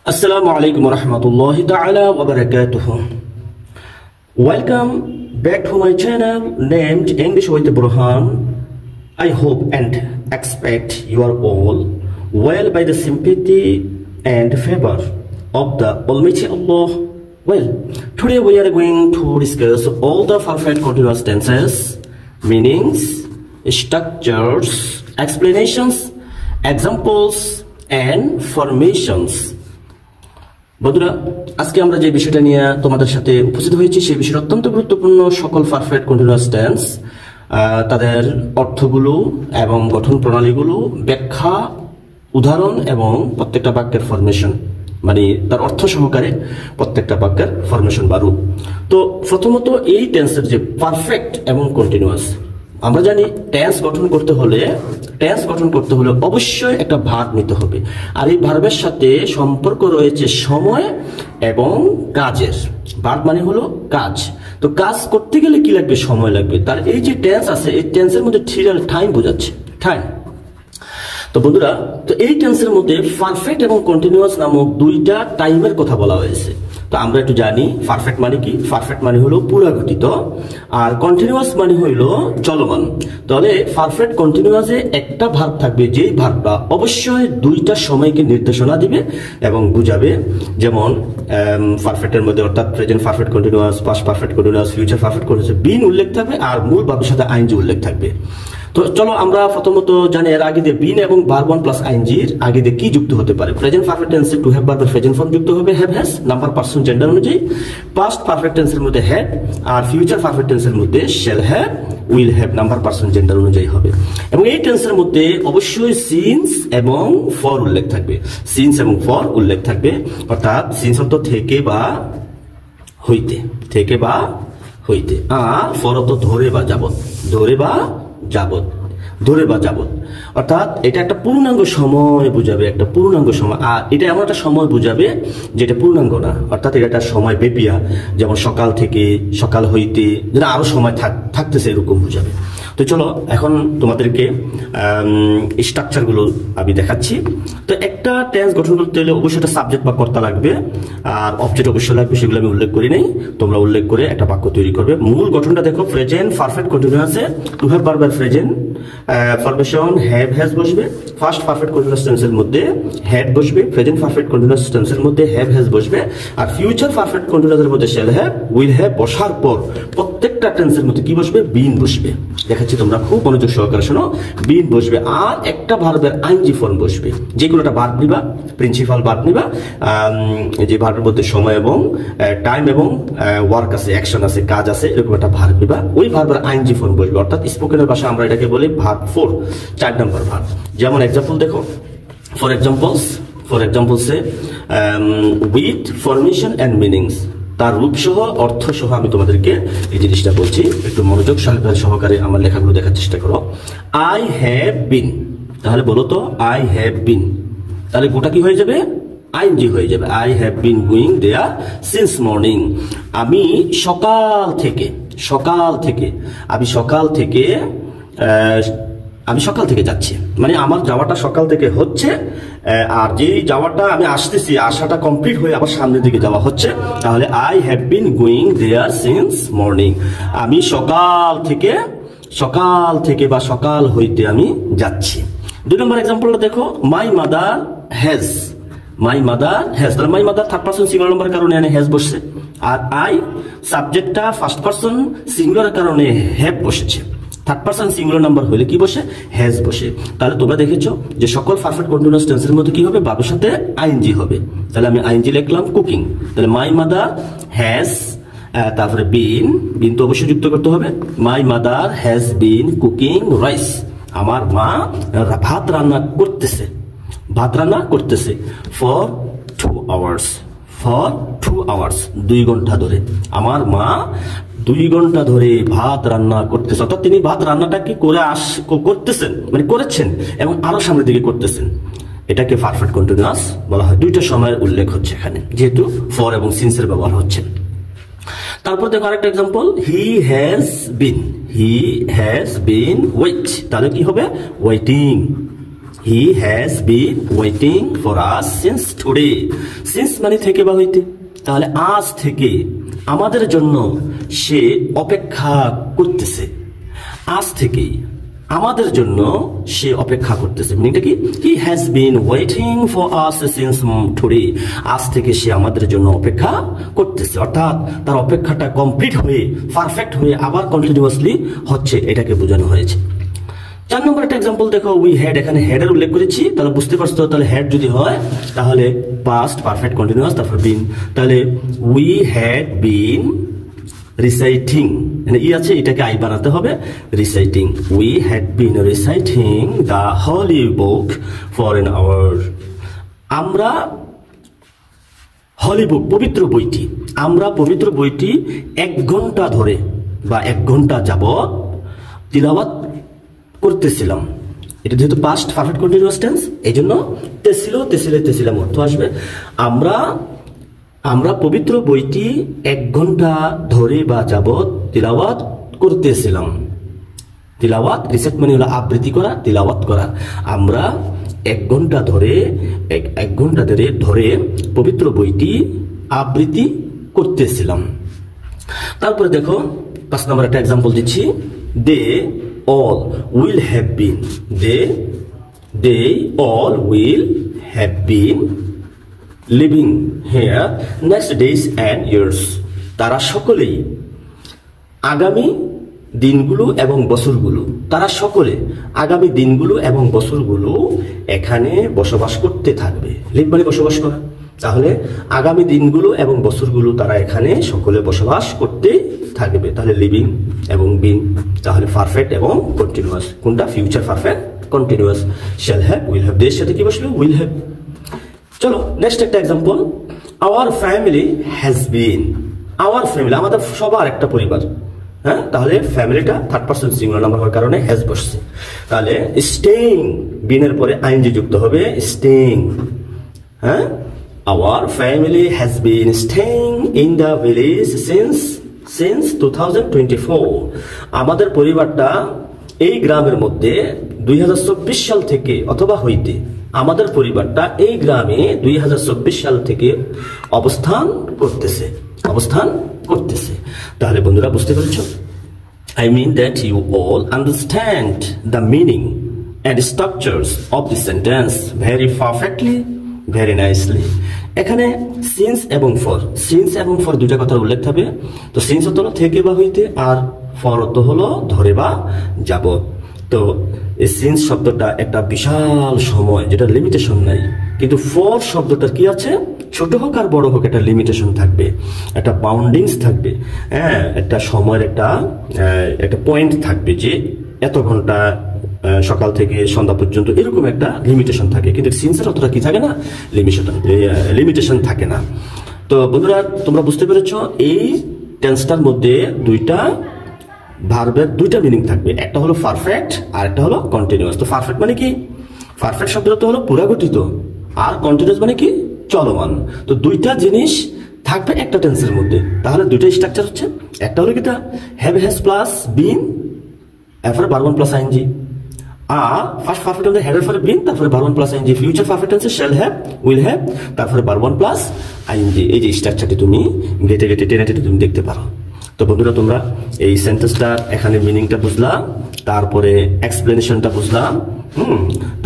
Assalamu alaikum warahmatullahi ta'ala wabarakatuh. Welcome back to my channel named English with Burhan. I hope and expect you are all well by the sympathy and favor of the Almighty Allah. Well, today we are going to discuss all the perfect continuous tenses, meanings, structures, explanations, examples and formations. বন্ধুরা, আজকে আমরা যে বিষয়টা নিয়ে তোমাদের সাথে উপস্থিত হয়েছি সেই বিষয়টা অত্যন্ত গুরুত্বপূর্ণ। সকল পারফেক্ট কন্টিনিউয়াস টেন্স, তাদের অর্থগুলো এবং গঠন প্রণালীগুলো, ব্যাখ্যা, উদাহরণ এবং প্রত্যেকটা বাক্যের ফরমেশন, মানে তার অর্থ সহকারে প্রত্যেকটা বাক্যের ফরমেশন বা রূপ। তো প্রথমত এই টেন্সের যে পারফেক্ট এবং কন্টিনিউয়াস, আমরা জানি টেন্স গঠন করতে হলে অবশ্যই একটা ভার্ব নিতে হবে, আর এই ভার্বের সাথে সম্পর্ক রয়েছে সময় এবং কাজের। ভার্ব মানে হলো কাজ, তো কাজ করতে গেলে কি লাগবে? সময় লাগবে। তার এই যে টেন্স আছে, এই টেন্সের মধ্যে টাইম বোঝাচ্ছে, টাইম। তো বন্ধুরা, তো এই টেন্সের মধ্যে পারফেক্ট এবং কন্টিনিউয়াস নামক দুইটা টাইমের কথা বলা হয়েছে। তো আমরা একটু জানি পারফেক্ট মানে কি। পারফেক্ট মানে হলো পুরাঘটিত, আর কন্টিনিউয়াস মানে হইলো চলমান। তাহলে পারফেক্ট কন্টিনিউয়াসে একটা ভার্ব থাকবে, যেই ভার্বটা অবশ্যই দুইটা সময়কে নির্দেশনা দিবে এবং বুঝাবে। যেমন পারফেক্টের মধ্যে অর্থাৎ present perfect continuous, past perfect continuous, future perfect continuous been উল্লেখ থাকবে, আর মূল ভার্বের সাথে আইএনজি উল্লেখ থাকবে। তো চলো আমরা প্রথমত জানি এর আগে দিয়ে বিন এবং ভার্ব ওয়ান প্লাস আইএনজির আগে দিয়ে কি যুক্ত হতে পারে। প্রেজেন্ট পারফেক্ট টেন্সে টু হ্যাভ ভার্বের প্রেজেন্ট ফর্ম যুক্ত হবে have has, number, person, gender অনুযায়ী। পাস্ট পারফেক্ট টেন্সের মধ্যে হ্যাড, আর ফিউচার পারফেক্ট টেন্সের মধ্যে shall have, will have, number, person, gender অনুযায়ী হবে। এবং এই টেন্সের মধ্যে অবশ্যই সিন্স এবং ফর উল্লেখ থাকবে। সিন্স এবং ফর উল্লেখ থাকবে, অর্থাৎ সিন্স অর্থ থেকে বা হইতে, থেকে বা হইতে, আর ফর অর্থ ধরে বা যাবত, ধরে বা যাবত, ধরে বা যাবত। অর্থাৎ এটা একটা পূর্ণাঙ্গ সময় বুঝাবে, একটা পূর্ণাঙ্গ সময়। আর এটা এমন একটা সময় বুঝাবে যেটা পূর্ণাঙ্গ না, অর্থাৎ এটা একটা সময় ব্যাপিয়া, যেমন সকাল থেকে, সকাল হইতে, যেটা আরো সময় থাকতেছে এরকম বুঝাবে। তো চলো এখন তোমাদেরকে স্ট্রাকচারগুলো আমি দেখাচ্ছি। তো একটা টেন্স গঠন করতে হলে অবশ্যই একটা সাবজেক্ট বা কর্তা লাগবে, আর অবজেক্ট অবশ্যই লাগবে, সেগুলো আমি উল্লেখ করি নাই, তোমরা উল্লেখ করে একটা বাক্য তৈরি করবে। মূল গঠনটা দেখো, প্রেজেন্ট পারফেক্ট কন্টিনিউয়াসে টু হ্যাভ ভার্বের প্রেজেন্ট ফরমেশন হ্যাভ হ্যাজ বসবে। ফার্স্ট পারফেক্ট কন্টিনিউয়াস টেন্সের মধ্যে হ্যাড বসবে, প্রেজেন্ট পারফেক্ট কন্টিনিউয়াস টেন্সের মধ্যে হ্যাভ হ্যাজ বসবে, আর ফিউচার পারফেক্ট কন্টিনিউয়াসের মধ্যে শ্যাল হ্যাভ, উইল হ্যাভ বসার পর প্রত্যেকটা টেন্সের মধ্যে কি বসবে? বিন বসবে। দেখাচ্ছি, তোমরা খুব মনোযোগ সহকারে শোনো। বিন বসবে, আর একটা ভার্বের আইএনজি ফর্ম বসবে। যে কোনো একটা ভার্ব নিবা, প্রিন্সিপাল ভার্ব নিবা, যে ভার্বের মধ্যে সময় এবং টাইম এবং ওয়ার্ক আছে, অ্যাকশন আছে, কাজ আছে, এরকম একটা ভার্ব নিবা। ওই ভার্বের আইএনজি ফর্ম বসবে, অর্থাৎ স্পোকেনের ভাষা আমরা এটাকে বলি ভার্ব ফোর, 4 নম্বর ভার্ব। যেমন এক্সাম্পল দেখো, ফর এক্সাম্পলসে উইথ ফরমেশন এন্ড মিনিংস, তার রূপ সহ অর্থ সহ আমি তোমাদেরকে এই জিনিসটা বলছি। একটু মনোযোগ সহকারে আমার লেখাগুলো দেখার চেষ্টা করো। আই হ্যাভ বিন, তাহলে বলো তো আই হ্যাভ বিন, তাহলে গোটা কি হয়ে যাবে? আইএনজি হয়ে যাবে। I have been going there since morning, আমি সকাল থেকে যাচ্ছি, মানে আমার যাওয়াটা সকাল থেকে হচ্ছে, আর যে যাওয়াটা আমি আসতেছি, আসাটা কমপ্লিট হয়ে আবার সামনের দিকে যাওয়া হচ্ছে। তাহলে I have been going there since morning, আমি সকাল থেকে বা সকাল হইতে আমি যাচ্ছি। 2 নম্বর এক্সাম্পলটা দেখো, মাই মাদার হ্যাজ, তাহলে my mother third person singular number কারণে এখানে হ্যাজ বসছে, আর আই সাবজেক্টটা ফার্স্ট পারসন সিঙ্গুলার কারণে হ্যাভ বসেছে। থার্ড পারসন সিঙ্গুলার নাম্বার হলে কি বসে? হ্যাজ বসে। তাহলে তোমরা দেখেছো যে সকল পারফেক্ট কন্টিনিউয়াস টেন্সের মধ্যে কি হবে? ভার্বের সাথে আইএনজি হবে। তাহলে আমি আইএনজি লিখলাম কুকিং, তাহলে মাই মাদার হ্যাজ, তারপরে বিন তো অবশ্যই যুক্ত করতে হবে। My mother has been cooking rice, আমার মা ভাত রান্না করতেছে ফর 2 আওয়ার্স, 2 ঘন্টা ধরে। আমার মা 2 ঘন্টা ধরে ভাত রান্না করতেছে, অর্থাৎ তিনি ভাত রান্নাটাকে করতেছেন, মানে করেছেন এবং আরো সামনের দিকে করতেছেন। এটাকে পারফেক্ট কন্টিনিউয়াস বলা হয়। দুইটা সময়ের উল্লেখ হচ্ছে এখানে, যেহেতু ফর এবং সিন্সের ব্যবহার হচ্ছে। তারপর দেখো আরেকটা example, he has been wait, তাহলে কি হবে? Waiting. He has been waiting for us since today. Since মানে থেকে বা হইতে, তাহলে আজ থেকে আমাদের জন্য সে অপেক্ষা করতেছে। আজ থেকে আমাদের জন্য সে অপেক্ষা করতেছে, মিনিংটা কি? হি has been waiting for us since today. আজ থেকে সে আমাদের জন্য অপেক্ষা করতেছে, অর্থাৎ তার অপেক্ষাটা কমপ্লিট হয়ে পারফেক্ট হয়ে আবার কন্টিনিউয়াসলি হচ্ছে, এটাকে বোঝানো হয়েছে। 4 নম্বর একটা এক্সাম্পল দেখো, উই হ্যাড, এখানে হেডের উল্লেখ করেছি, তাহলে বুঝতে পারছো, তাহলে হেড যদি হয় তাহলে পাস্ট পারফেক্ট কন্টিনিউয়াস, তারপর বিন, তাহলে উই হ্যাড বিন রিসাইটিং, মানে ই আছে, এটাকে আই বানাতে হবে, reciting. We had been reciting the holy book for an hour. আমরা হোলি বুক, পবিত্র বইটি, আমরা পবিত্র বইটি 1 ঘন্টা ধরে বা 1 ঘন্টা যাবত তিলাওয়াত করতেছিলাম। এটা যেহেতু পাস্ট পারফেক্ট কন্টিনিউয়াস টেন্স, এই জন্য তেছিলাম অর্থ আসবে আমরা পবিত্র বইটি 1 ঘন্টা ধরে বা যাবত তিলাওয়াত করতেছিলাম। তিলাওয়াত, রিসাইট মানে হলো আবৃত্তি করা, তিলাওয়াত করা। আমরা 1 ঘন্টা ধরে পবিত্র বইটি আবৃত্তি করতেছিলাম। তারপরে দেখো 5 নম্বর একটা এক্সাম্পল দিচ্ছি, দে all will have been, they all will have been living here next days and years. তারা সকলেই আগামী দিনগুলো এবং বছরগুলো, তারা সকলে আগামী দিনগুলো এবং বছরগুলো এখানে বসবাস করতে থাকবে। লিভ মানে বসবাস করা, তাহলে আগামী দিনগুলো এবং বছরগুলো তারা এখানে সকলে বসবাস করতে থাকবে। তাহলে লিভিং এবং বিন, তাহলে পারফেক্ট এবং কন্টিনিউয়াস। কোনটা? Future perfect continuous. Shall have, will have, দের সাথে কি বসলো? Will have. চলো নেক্সট একটা example, our family has been. Our family, আমাদের সবার একটা পরিবার, হ্যাঁ, তাহলে ফ্যামিলিটা থার্ড পারসন সিঙ্গুলার নাম্বার হওয়ার কারণে হ্যাজ বসছে। তাহলে স্টেইং, বিনের পরে আইএনজি যুক্ত হবে, স্টেইং। হ্যাঁ, our family has been staying in the village since 2024. আমাদের পরিবারটা এই গ্রামের মধ্যে 2024 সাল থেকে অথবা হইতে, আমাদের পরিবারটা এই গ্রামে 2024 সাল থেকে অবস্থান করতেছে। তাহলে বন্ধুরা বুঝতে পেরেছো? I mean that you all understand the meaning and structures of the sentence very perfectly, very nicely. এখানে সিন্স এবং ফর দুইটা কথার উল্লেখ হবে। তো সিন্স অর্থ হলো থেকে বা হইতে, আর ফর অর্থ হলো ধরে বা যাব। তো এই সিন্স শব্দটা একটা বিশাল সময়, যেটা লিমিটেশন নাই, কিন্তু ফর শব্দটার কি আছে? ছোট হোক আর বড় হোক একটা লিমিটেশন থাকবে, একটা বাউন্ডিংস থাকবে, হ্যাঁ, একটা সময়ের একটা পয়েন্ট থাকবে, যে এত ঘন্টা সকাল থেকে সন্ধ্যা পর্যন্ত, এরকম একটা লিমিটেশন থাকে। কিন্তু সিন্সের অতটা কি থাকে না, লিমিটেশন থাকে না। তো বন্ধুরা তোমরা বুঝতে পেরেছো, এই টেন্সটার মধ্যে দুইটা ভার্বের দুইটা মিনিং থাকবে, একটা হলো পারফেক্ট আর একটা হলো কন্টিনিউয়াস। তো পারফেক্ট মানে কি? পারফেক্ট শব্দটা তো হলো পুরাগঠিত, আর কন্টিনিউয়াস মানে কি? চলমান। তো দুইটা জিনিস থাকবে একটা টেন্সের মধ্যে। তাহলে দুইটা স্ট্রাকচার হচ্ছে, একটা হলো কিটা হ্যাভ হ্যাজ প্লাস বিন, এরপরে ভার্ব প্লাস আইএনজি। আর ফার্স্ট পারফেক্ট টেন্সে হ্যাড এর পরে বিন, তারপরে verb plus ING. Future perfect টেন্সে শ্যাল হ্যাভ, উইল হ্যাভ, তারপরে ভার্ব প্লাস আইএনজি। এই যে স্ট্রাকচারটি তুমি টেনে তুমি দেখতে পারো। তো বন্ধুরা তোমরা এই সেন্টেন্সটা এখানে মিনিংটা বুঝলাম, তারপরে এক্সপ্লেনেশনটা বুঝলাম,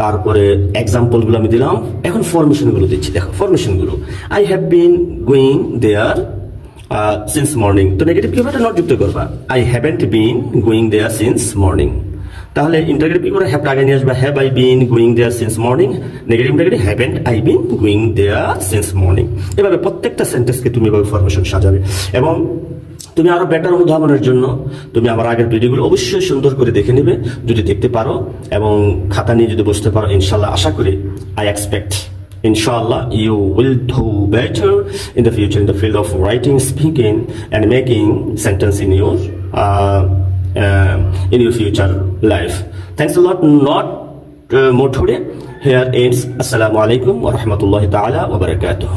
তারপরে এক্সাম্পল গুলো আমি দিলাম। এখন ফরমেশন গুলো দিচ্ছি, দেখো ফরমেশন গুলো। I have been going there since morning. তো নেগেটিভ কি হবে? নট যুক্ত করবা। I haven't been going there since morning. তাহলে ইন্টারগেটিভ কি করে? হ্যাভ আগে নিয়ে আসবা। Have I been going there since morning. Negative haven't I been going there since morning. এভাবে প্রত্যেকটা সেন্টেন্সকে তুমি এভাবে ফরমেশন সাজাবে। এবং তুমি আরো বেটার অনুধাবনের জন্য তুমি আমার আগের ভিডিওগুলো অবশ্যই সুন্দর করে দেখে নেবে, যদি দেখতে পারো এবং খাতা নিয়ে যদি বসতে পারো। ইনশাল্লাহ আশা করি, I expect inshallah you will do better in the future in the field of writing, speaking and making sentence in your future life. Thanks a lot. Not more today. Here ends. Assalamu alaikum wa rahmatullahi ta'ala wa barakatuh.